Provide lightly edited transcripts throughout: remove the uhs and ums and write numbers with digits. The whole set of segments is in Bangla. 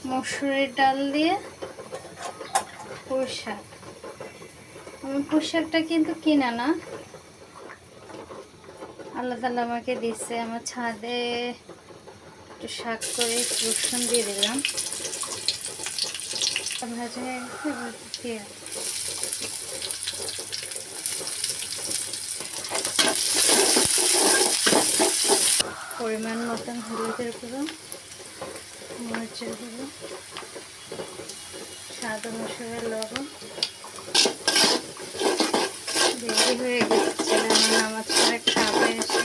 মসুরের ডাল দিয়ে পুঁই শাক। আমার পুঁই শাকটা কিন্তু কিনা না, আল্লাহ তাআলা আমাকে দিচ্ছে। আমার ছাদে একটু শাক করে রসুন দিয়ে দিলাম, ভাজা হয়ে গেছে। পরিমাণ মতন হলুদের গুঁড়ো, মরিচের গুঁড়ো, স্বাদ অনুসারে লবণ। রেডি হয়ে গেছে, নামাজ পড়ে খাবে এসে।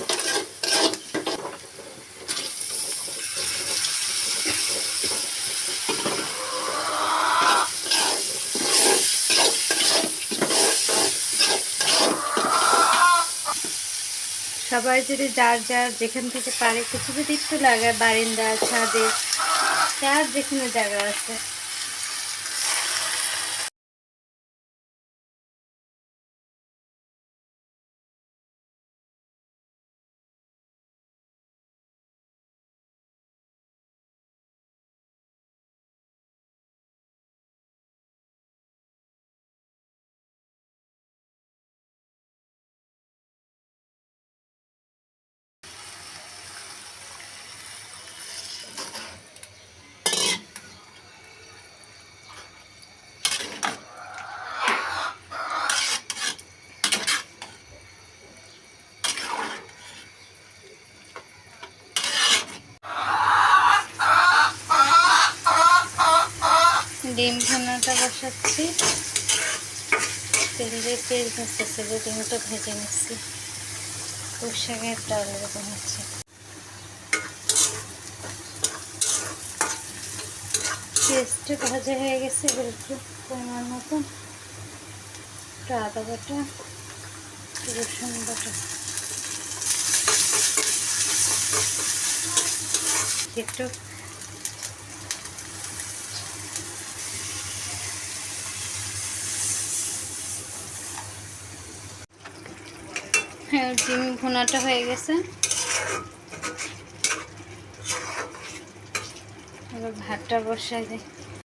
সবাই যদি যার যার যেখান থেকে পারে কিছু যদি একটু লাগায়, বারিন্দা, ছাদে, যার যেখানে জায়গা আছে। ডিম ভুনাটা বসাচ্ছি, তেল দিয়ে পেঁয়াজ ভাজতেছি, ডিমটা ভেজে নিচ্ছি। পুঁই শাকের ডাল এরকম হচ্ছে। পেঁয়াজটা ভাজা হয়ে গেছে, এবার একটু পরিমাণ মতো একটু আদা বাটা, রসুন বাটা, একটু ডিম ভুনাটা হয়ে গেছে। এবার ভাতটা বসাই দিই।